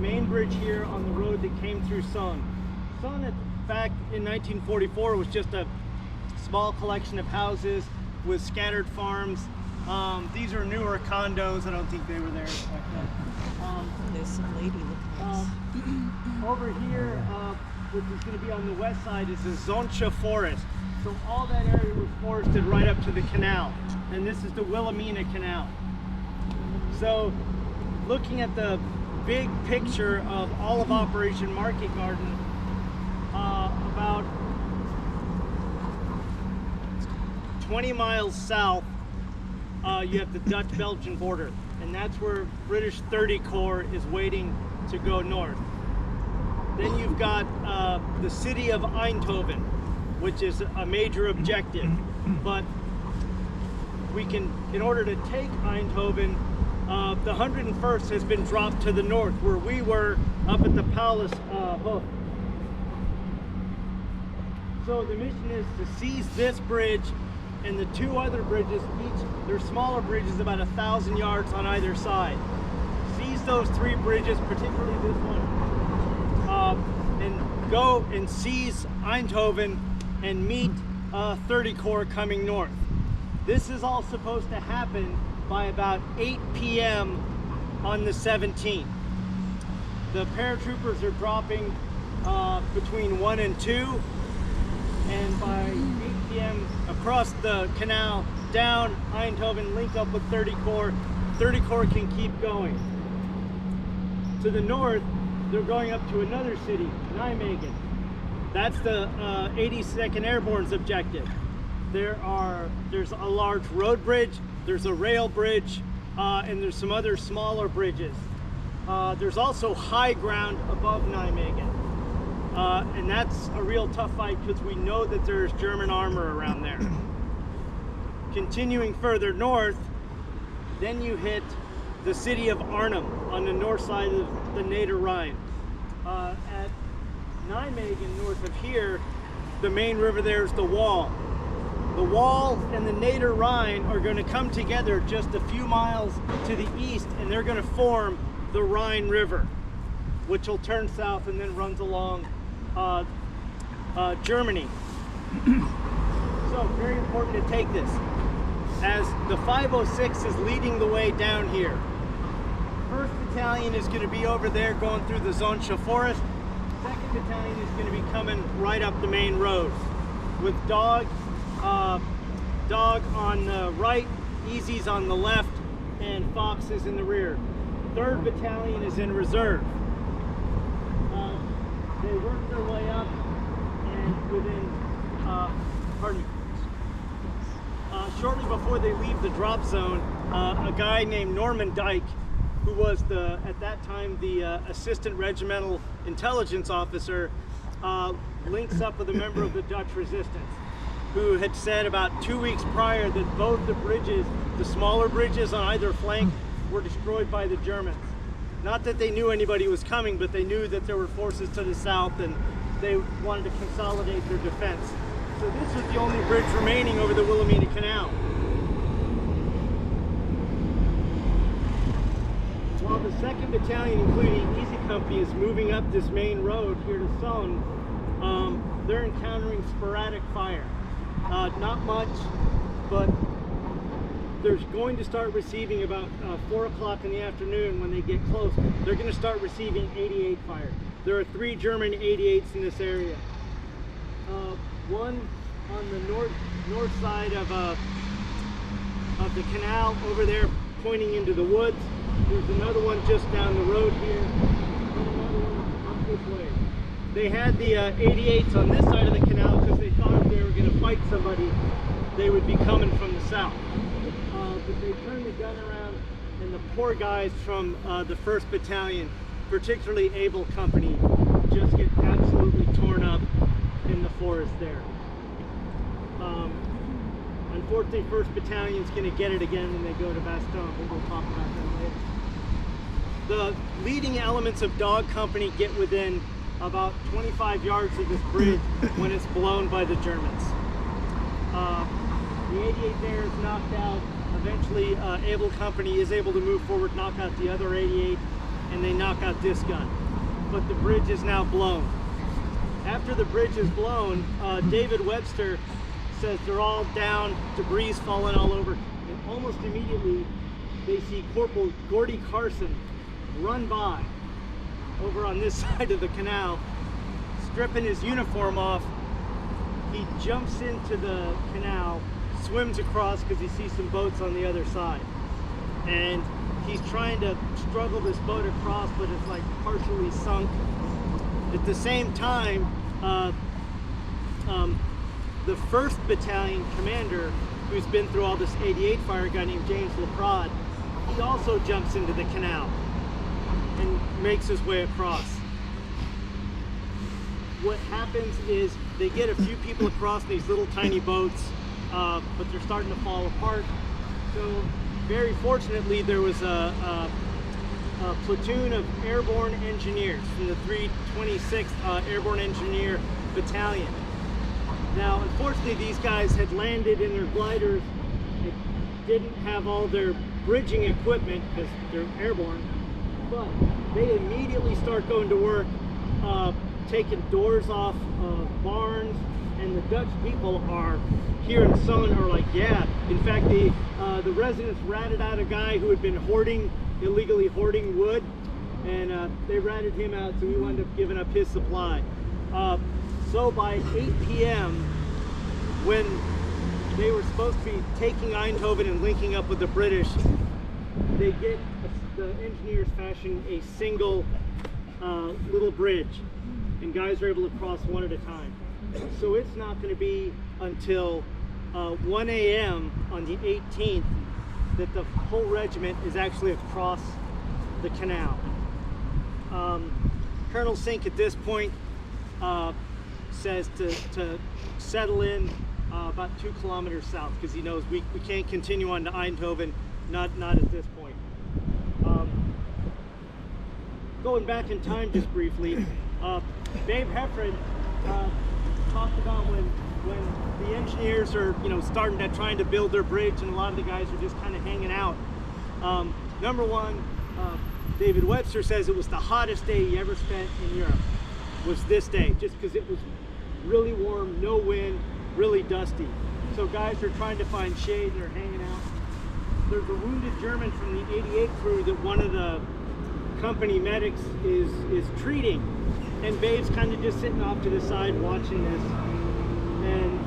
main bridge here on the road that came through Son. Son, back in 1944, was just a small collection of houses with scattered farms. These are newer condos. I don't think they were there. There's some lady looking over here, which is going to be on the west side, is the Zoncha Forest. So all that area was forested right up to the canal. And this is the Wilhelmina Canal. So looking at the big picture of all of Operation Market Garden, about 20 miles south, you have the Dutch-Belgian border, and that's where British 30 Corps is waiting to go north. Then you've got the city of Eindhoven, which is a major objective. But we can, in order to take Eindhoven, the 101st has been dropped to the north, where we were up at the Paulus Hook. So the mission is to seize this bridge and the two other bridges, they're smaller bridges, about 1,000 yards on either side. Seize those three bridges, particularly this one, and go and seize Eindhoven and meet 30 Corps coming north. This is all supposed to happen by about 8 p.m. on the 17th. The paratroopers are dropping between 1 and 2, and by 8 p.m. across the canal, down Eindhoven, link up with 30 Corps. 30 Corps can keep going. To the north, they're going up to another city, Nijmegen. That's the 82nd Airborne's objective. There's a large road bridge, there's a rail bridge, and there's some other smaller bridges. There's also high ground above Nijmegen. And that's a real tough fight because we know that there's German armor around there. Continuing further north, then you hit the city of Arnhem on the north side of the Neder Rhine. At Nijmegen, north of here, the main river there is the Wall. The Wall and the Neder Rhine are going to come together just a few miles to the east, and they're going to form the Rhine River, which will turn south and then runs along Germany. So very important to take this, as the 506 is leading the way down here. 1st Battalion is going to be over there going through the Zoncha Forest. 2nd Battalion is going to be coming right up the main road with Dog on the right, Easy's on the left, and Fox is in the rear. 3rd Battalion is in reserve. They work their way up, and within, shortly before they leave the drop zone, a guy named Norman Dyke, who was at that time the assistant regimental intelligence officer, links up with a member of the Dutch resistance, who had said about 2 weeks prior that both the bridges, the smaller bridges on either flank, were destroyed by the Germans. Not that they knew anybody was coming, but they knew that there were forces to the south and they wanted to consolidate their defense. So this was the only bridge remaining over the Wilhelmina Canal. While the 2nd Battalion, including Easy Company, is moving up this main road here to Son, they're encountering sporadic fire. Not much, but they're going to start receiving about 4 o'clock in the afternoon. When they get close, they're going to start receiving 88 fire. There are 3 German 88s in this area. One on the north side of the canal over there, pointing into the woods. There's another one just down the road here, and another one up this way. They had the 88s on this side of the canal because they thought if they were going to fight somebody, they would be coming from the south. But they turned the gun around, and the poor guys from the 1st Battalion, particularly Able Company, just get absolutely torn up in the forest there. Unfortunately, 1st Battalion's going to get it again when they go to Bastogne, but we'll talk about that later. The leading elements of Dog Company get within about 25 yards of this bridge when it's blown by the Germans. The 88 there is knocked out. Eventually, Able Company is able to move forward, knock out the other 88. and they knock out this gun. But the bridge is now blown. After the bridge is blown, David Webster says they're all down, debris falling all over, and almost immediately they see Corporal Gordy Carson run by over on this side of the canal, stripping his uniform off. He jumps into the canal, swims across because he sees some boats on the other side, and he's trying to struggle this boat across, but it's like partially sunk. At the same time, the 1st Battalion commander, who's been through all this 88 fire, a guy named James LaPrade, he also jumps into the canal and makes his way across. What happens is they get a few people across in these little tiny boats, but they're starting to fall apart. So very fortunately, there was a platoon of airborne engineers from the 326th Airborne Engineer Battalion. Now, unfortunately, these guys had landed in their gliders. They didn't have all their bridging equipment because they're airborne, but they immediately start going to work, taking doors off of barns, and the Dutch people are here in Sun are like, yeah. In fact, the residents ratted out a guy who had been illegally hoarding wood, and they ratted him out, so we wound up giving up his supply. So by 8 p.m., when they were supposed to be taking Eindhoven and linking up with the British, the engineers fashion a single little bridge, and guys are able to cross one at a time. So it's not going to be until 1 a.m. on the 18th that the whole regiment is actually across the canal. Colonel Sink at this point says to settle in about 2 kilometers south, because he knows we can't continue on to Eindhoven, not at this point. Going back in time just briefly, Dave Heffron talked about when the engineers are starting to trying to build their bridge, and a lot of the guys are just kind of hanging out. Number one, David Webster says it was the hottest day he ever spent in Europe, was this day, just because it was really warm, no wind, really dusty. So guys are trying to find shade and they're hanging out. There's a wounded German from the 88 crew that one of the company medics is treating, and Babe's kind of just sitting off to the side watching this. And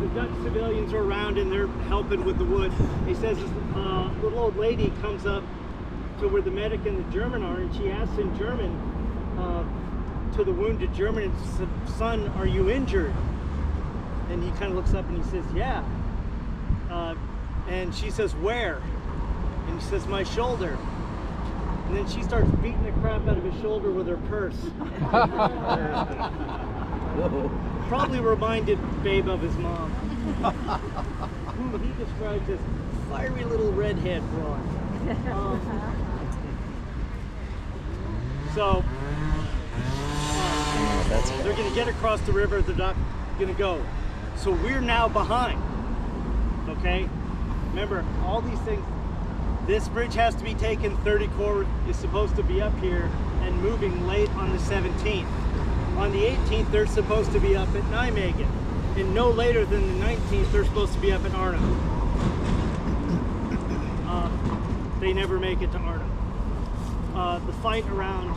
the Dutch civilians are around and they're helping with the wood. He says this little old lady comes up to where the medic and the German are, and she asks in German to the wounded German, and says, "Son, are you injured?" And he kind of looks up and he says, "Yeah." And she says, "Where?" And he says, "My shoulder." And then she starts beating the crap out of his shoulder with her purse. Probably reminded Babe of his mom, who he describes as fiery little redhead broad. They're going to get across the river. They're not going to go. So we're now behind. Okay? Remember, all these things. This bridge has to be taken. 30 Corps is supposed to be up here and moving late on the 17th. On the 18th, they're supposed to be up at Nijmegen. And no later than the 19th, they're supposed to be up in Arnhem. They never make it to Arnhem. The fight around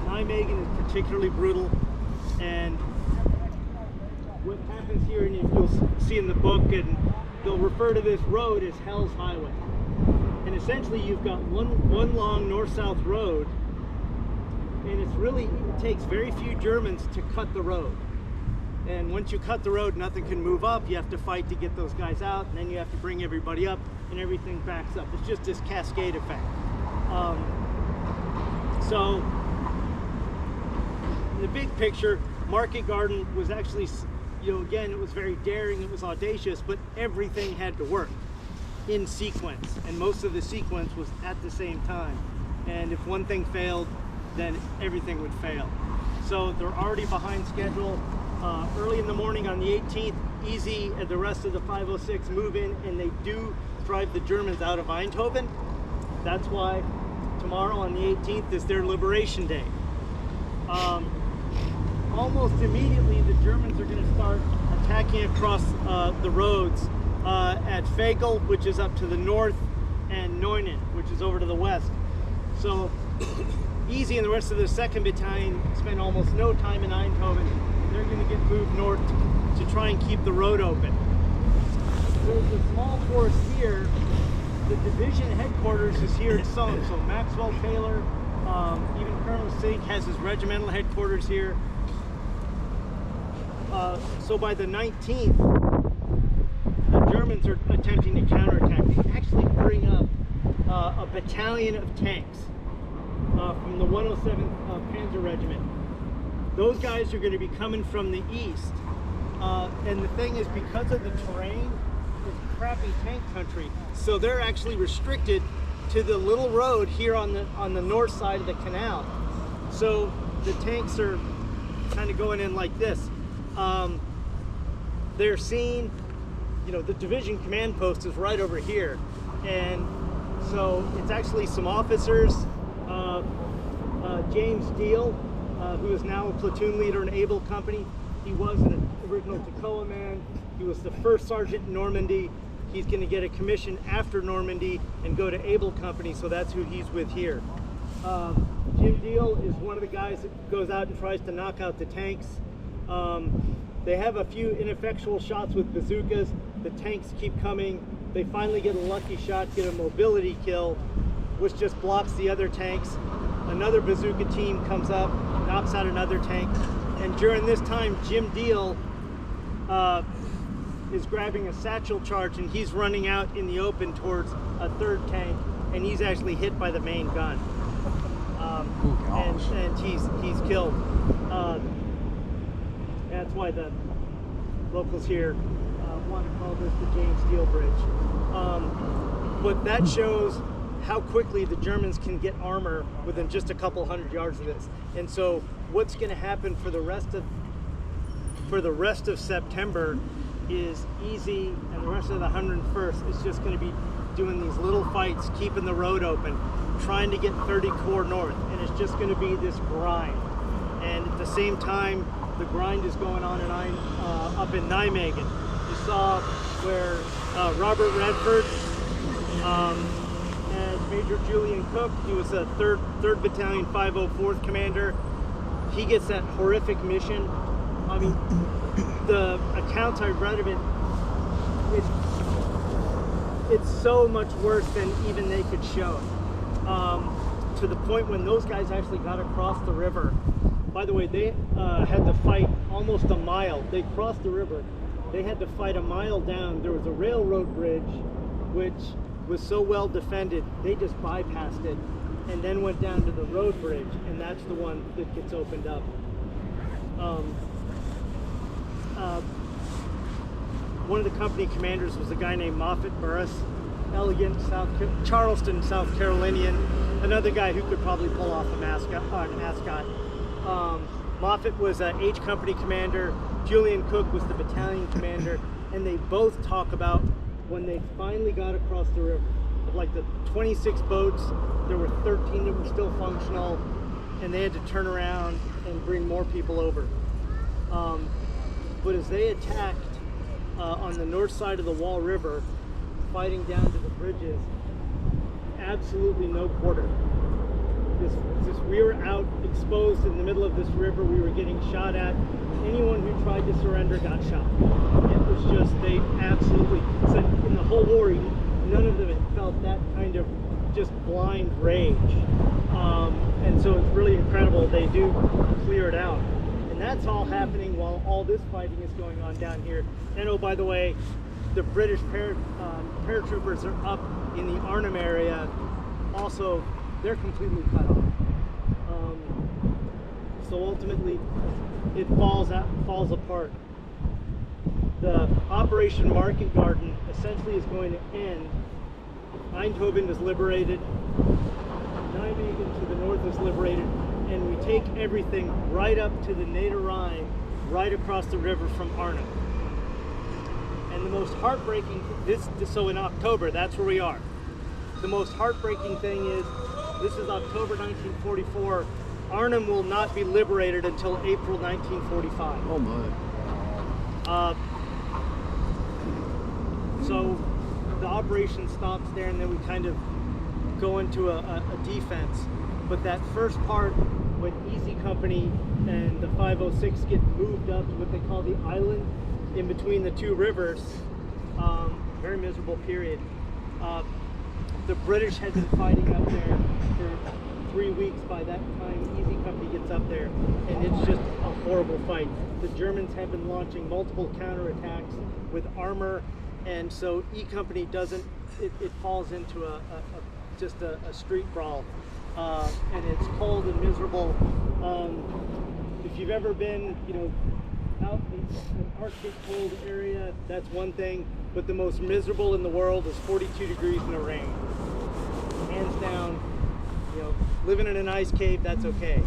Nijmegen is particularly brutal. And what happens here, and you'll see in the book, and they'll refer to this road as Hell's Highway. And essentially you've got one long north-south road, and it takes very few Germans to cut the road. And once you cut the road, nothing can move up. You have to fight to get those guys out, and then you have to bring everybody up, and everything backs up. It's just this cascade effect. So in the big picture, Market Garden was actually, again, it was very daring, it was audacious, but everything had to work in sequence, and most of the sequence was at the same time. And if one thing failed, then everything would fail. So they're already behind schedule. Early in the morning on the 18th, Easy and the rest of the 506 move in, and they do drive the Germans out of Eindhoven. That's why tomorrow on the 18th is their Liberation Day. Almost immediately, the Germans are going to start attacking across the roads at Fagel, which is up to the north, and Neunen, which is over to the west. So Easy and the rest of the 2nd Battalion spend almost no time in Eindhoven. They're going to get moved north to try and keep the road open. There's a small force here. The division headquarters is here at Somme. So Maxwell Taylor, even Colonel Sink has his regimental headquarters here. So by the 19th, the Germans are attempting to counterattack. They actually bring up a battalion of tanks from the 107th Panzer Regiment. Those guys are going to be coming from the east. And the thing is, because of the terrain, it's crappy tank country. So they're actually restricted to the little road here on the north side of the canal. So the tanks are kind of going in like this. They're seeing, the division command post is right over here. And so it's actually some officers, James Deal, who is now a platoon leader in Able Company. He was an original Toccoa man. He was the first sergeant in Normandy. He's going to get a commission after Normandy and go to Able Company, so that's who he's with here. Jim Deal is one of the guys that goes out and tries to knock out the tanks. They have a few ineffectual shots with bazookas. The tanks keep coming. They finally get a lucky shot, get a mobility kill, which just blocks the other tanks. Another bazooka team comes up, knocks out another tank. And during this time, Jim Deal is grabbing a satchel charge, and he's running out in the open towards a 3rd tank, and he's actually hit by the main gun. And he's killed. That's why the locals here want to call this the James Deal Bridge. But that shows how quickly the Germans can get armor within just a couple hundred yards of this. And so what's going to happen for the rest of September is Easy and the rest of the 101st is just going to be doing these little fights, keeping the road open, trying to get 30 Corps north, and it's just going to be this grind. And at the same time, the grind is going on up in Nijmegen. You saw where Robert Redford and Major Julian Cook, he was a 3rd Battalion 504th commander. He gets that horrific mission. I mean, the accounts I read of it, it's so much worse than even they could show. To the point when those guys actually got across the river. By the way, they had to fight almost a mile. They crossed the river. They had to fight a mile down. There was a railroad bridge, which was so well defended, they just bypassed it and then went down to the road bridge, and that's the one that gets opened up. One of the company commanders was a guy named Moffett Burris, elegant Charleston, South Carolinian, another guy who could probably pull off an ascot. Moffett was an H Company commander, Julian Cook was the battalion commander, and they both talk about when they finally got across the river. Of like the 26 boats, there were 13 that were still functional, and they had to turn around and bring more people over. But as they attacked on the north side of the Wall River, fighting down to the bridges, absolutely no quarter. We were out exposed in the middle of this river. We were getting shot at. Anyone who tried to surrender got shot. It was just, they absolutely, said in the whole war, none of them had felt that kind of just blind rage. And so it's really incredible they do clear it out. And that's all happening while all this fighting is going on down here. And oh, by the way, the British paratroopers are up in the Arnhem area. Also, they're completely cut off. So ultimately, it falls apart. The Operation Market Garden essentially is going to end. Eindhoven is liberated. Nijmegen to the north is liberated. And we take everything right up to the Neder-Rhine, right across the river from Arnhem. And the most heartbreaking, so in October, that's where we are. The most heartbreaking thing is This is October 1944. Arnhem will not be liberated until April 1945. Oh my. So the operation stops there, and then we kind of go into a defense. But that first part, when Easy Company and the 506 get moved up to what they call the island in between the two rivers, very miserable period. The British had been fighting up there for 3 weeks by that time Easy Company gets up there, and it's just a horrible fight. The Germans have been launching multiple counterattacks with armor, and so E Company doesn't, it falls into just a street brawl, and it's cold and miserable. If you've ever been, out in an Arctic cold area, that's one thing, but the most miserable in the world is 42 degrees in the rain. Hands down, living in an ice cave, that's okay.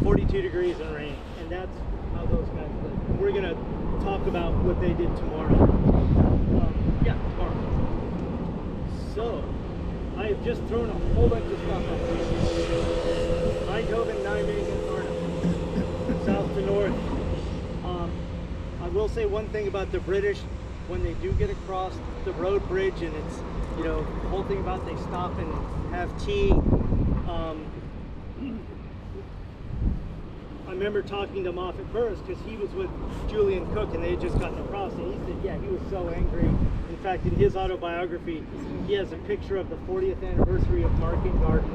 42 degrees in rain, and that's how those guys live. We're gonna talk about what they did tomorrow. Tomorrow. So, I have just thrown a whole bunch of stuff at you. Eindhoven, Nijmegen, and Arnhem, south to north. I will say one thing about the British: when they do get across the road bridge, and it's, the whole thing about they stop and have tea. I remember talking to Moffat Burris, because he was with Julian Cook and they had just gotten across, and he said, yeah, he was so angry. In fact, in his autobiography, he has a picture of the 40th anniversary of Market Garden,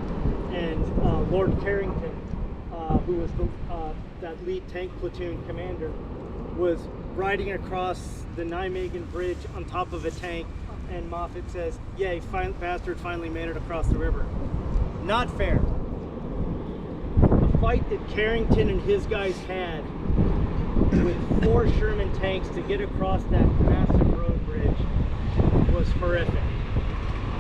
and Lord Carrington, who was that lead tank platoon commander, was riding across the Nijmegen Bridge on top of a tank, and Moffat says, yay, bastard finally made it across the river. Not fair. The fight that Carrington and his guys had with 4 Sherman tanks to get across that massive road bridge was horrific.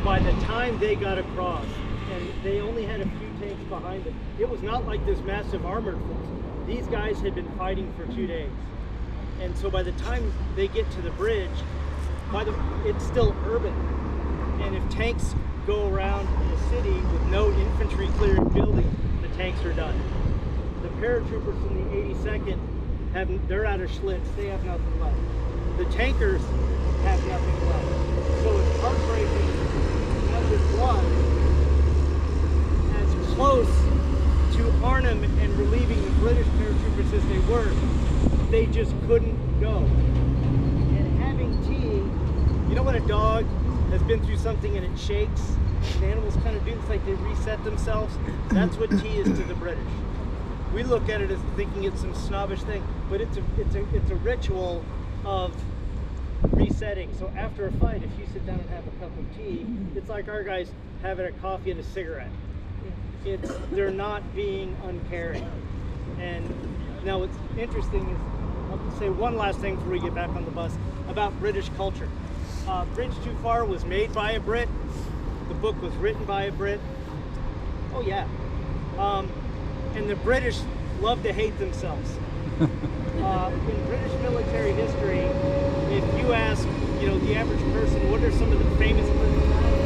By the time they got across, and they only had a few tanks behind them, it was not like this massive armored force. These guys had been fighting for 2 days. And so by the time they get to the bridge, it's still urban. And if tanks go around in the city with no infantry clearing buildings, the tanks are done. The paratroopers from the 82nd, they're out of Schlitz, they have nothing left. The tankers have nothing left. So it's heartbreaking as it was, as close to Arnhem and relieving the British paratroopers as they were, they just couldn't go. And having tea, when a dog has been through something and it shakes, and animals kind of do, it's like they reset themselves. That's what tea is to the British. We look at it as thinking it's some snobbish thing, but it's a ritual of resetting. So after a fight, if you sit down and have a cup of tea, it's like our guys having a coffee and a cigarette. They're not being uncaring. And now what's interesting is, I'll say one last thing before we get back on the bus, about British culture. Bridge Too Far was made by a Brit. The book was written by a Brit. Oh yeah. And the British love to hate themselves. In British military history, if you ask, the average person, what are some of the famous British battles?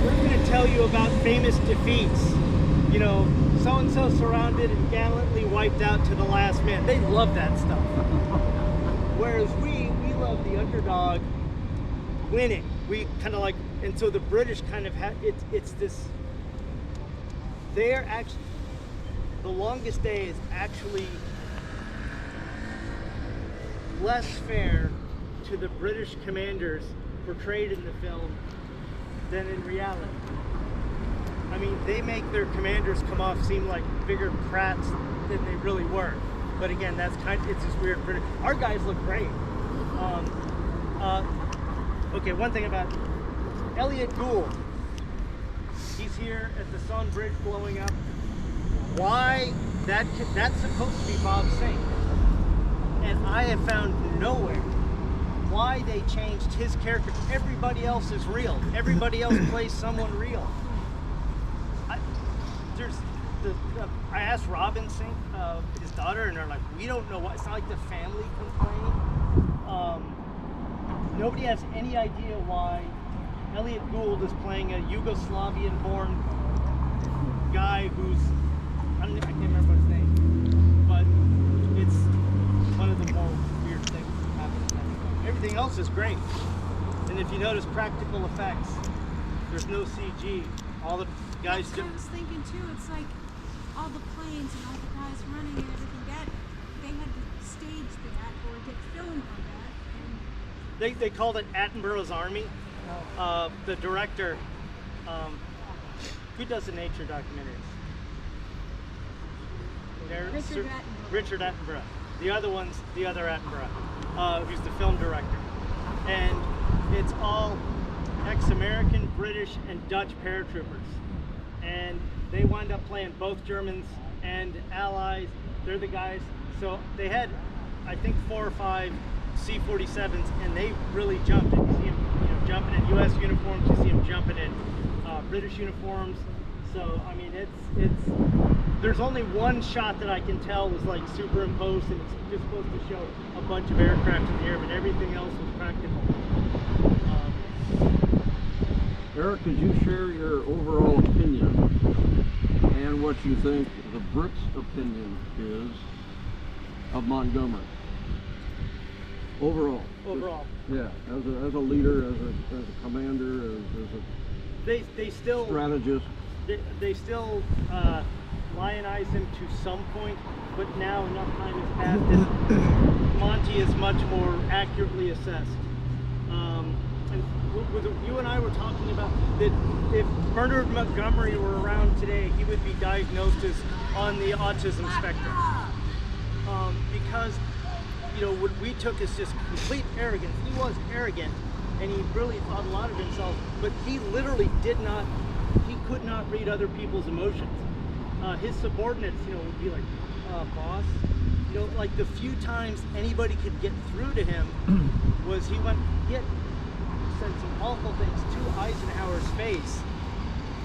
We're going to tell you about famous defeats. So-and-so surrounded and gallantly wiped out to the last man. They love that stuff. Whereas we love the underdog winning. We kind of like, and so the British kind of have, it's this, they're actually, the longest day is actually less fair to the British commanders portrayed in the film than in reality. I mean, they make their commanders come off seem like bigger prats than they really were. But again, it's this weird British. Our guys look great. Okay, one thing about Elliot Gould. He's here at the Sun Bridge blowing up. Why? That's supposed to be Bob Sink. And I have found nowhere why they changed his character. Everybody else is real. Everybody else plays someone real. I asked Robin Sink, his daughter, and they're like, we don't know why. It's not like the family complained. Nobody has any idea why Elliot Gould is playing a Yugoslavian-born guy who's, I can't remember his name, but it's one of the more weird things that happen in that film. Everything else is great. And if you notice practical effects, there's no CG. All the guys That's what I was thinking too. It's like all the planes and all the guys running and everything. That they had to stage that or get filmed on that. And they called it Attenborough's Army. The director, who does the nature documentaries? Richard Attenborough. The other one's the other Attenborough, who's the film director. And it's all ex-American, British, and Dutch paratroopers. And they wind up playing both Germans and Allies. They're the guys. So they had, I think, 4 or 5 C-47s, and they really jumped it. You see them, jumping in U.S. uniforms. You see them jumping in British uniforms. So I mean, it's. There's only one shot that I can tell was like superimposed, and it's just supposed to show a bunch of aircraft in the air, but everything else was practical. Eric, could you share your overall opinion and what you think the Brits' opinion is of Montgomery? Overall. Yeah, as a leader, as a commander, as a they still strategist. They still lionize him to some point, but now enough time has passed that Monty is much more accurately assessed. And you and I were talking about that if Bernard Montgomery were around today, he would be diagnosed as on the autism spectrum. Because what we took as just complete arrogance. He was arrogant, and he really thought a lot of himself, but he literally could not read other people's emotions. His subordinates, would be like, boss, like the few times anybody could get through to him was he had said some awful things to Eisenhower's face,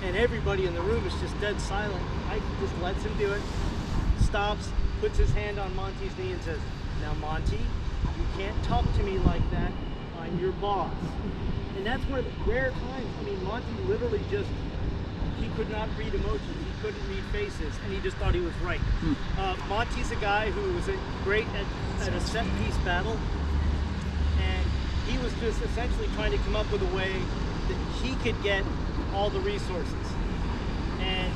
and everybody in the room is just dead silent. Ike just lets him do it, stops, puts his hand on Monty's knee and says, "Now Monty, you can't talk to me like that. I'm your boss." And that's one of the rare times. I mean, Monty literally he could not read emotions. He couldn't read faces, and he just thought he was right. Monty's a guy who was great at a set-piece battle, and he was just essentially trying to come up with a way that he could get all the resources. And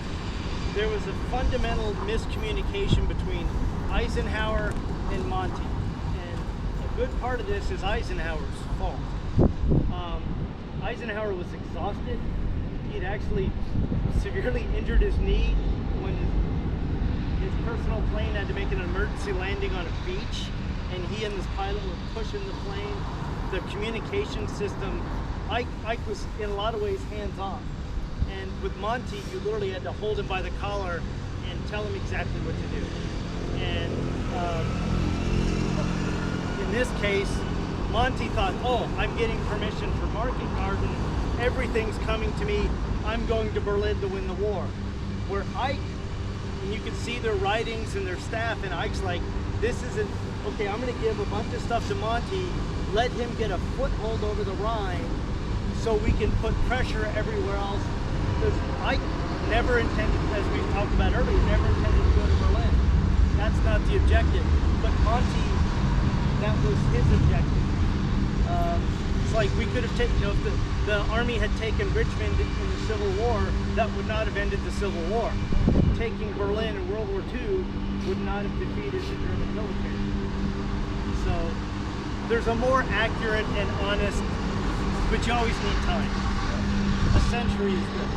there was a fundamental miscommunication between Eisenhower and Monty. And a good part of this is Eisenhower's fault. Eisenhower was exhausted. He'd actually severely injured his knee when his personal plane had to make an emergency landing on a beach, and he and his pilot were pushing the plane. The communication system, Ike was in a lot of ways hands-on. And with Monty, you literally had to hold him by the collar and tell him exactly what to do. And in this case, Monty thought, oh, I'm getting permission for market garden. Everything's coming to me. I'm going to Berlin to win the war. Where Ike, and you can see their writings and their staff, and Ike's like, this isn't, okay, I'm going to give a bunch of stuff to Monty, let him get a foothold over the Rhine so we can put pressure everywhere else. Because Ike never intended, as we talked about earlier, never intended to go to Berlin. That's not the objective. But Monty, that was his objective. It's like we could have taken, if the army had taken Richmond in the Civil War, that would not have ended the Civil War. Taking Berlin in World War II would not have defeated the German military. So there's a more accurate and honest, but you always need time. A century is good.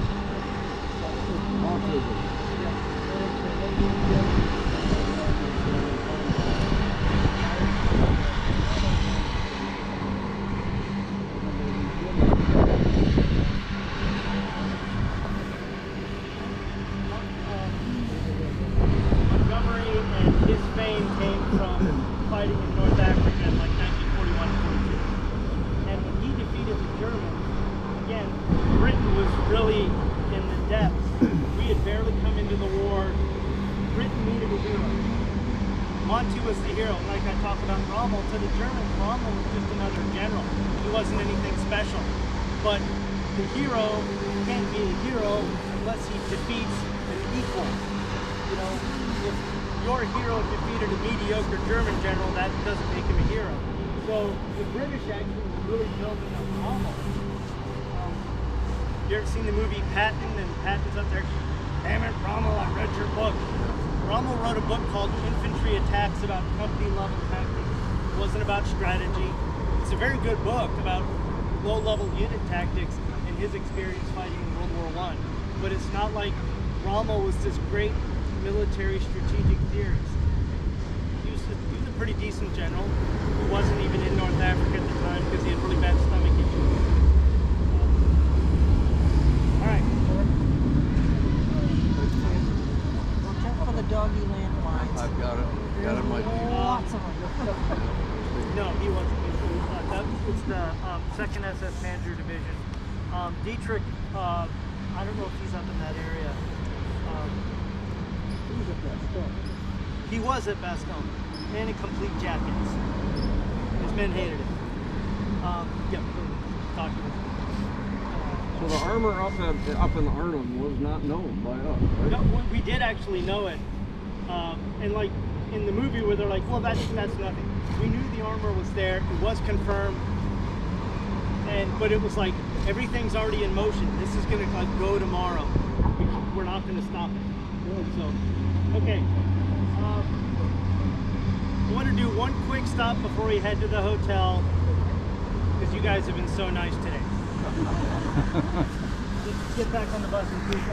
Montgomery and his fame came from fighting in North Africa in like 1941-42. And when he defeated the Germans, again, Britain was really in the depths. We had barely come into the war. Britain needed a hero. Monty was the hero. Like I talked about Rommel, to the Germans, Rommel was just another general. He wasn't anything special. But the hero can't be a hero unless he defeats an equal. You know, if your hero defeated a mediocre German general, that doesn't make him a hero. So the British actually were really building up Rommel. You ever seen the movie Patton? And Patton's up there, damn it, Rommel, I read your book. Rommel wrote a book called Infantry Attacks about company level tactics. It wasn't about strategy. It's a very good book about low-level unit tactics and his experience fighting in World War I. But it's not like Rommel was this great military strategic theorist. He was a pretty decent general who wasn't even in North Africa at the time because he had really bad stomach issues. All right. Check for the doggy landmines. I've got it. Got it, my Lots of them. No, he wasn't. It's the 2nd SS Panzer Division. Dietrich, I don't know if he's up in that area. He was at Bastogne. Man in complete jackets. His men hated it. Yeah, talk to him. So the armor up in Arnhem was not known by us, right? No, we did actually know it. And like in the movie where they're like, well, that's nothing. We knew the armor was there. It was confirmed. But it was like, everything's already in motion. This is gonna like go tomorrow. We're not gonna stop it. So, okay. I want to do one quick stop before we head to the hotel, because you guys have been so nice today. Let's get back on the bus and please.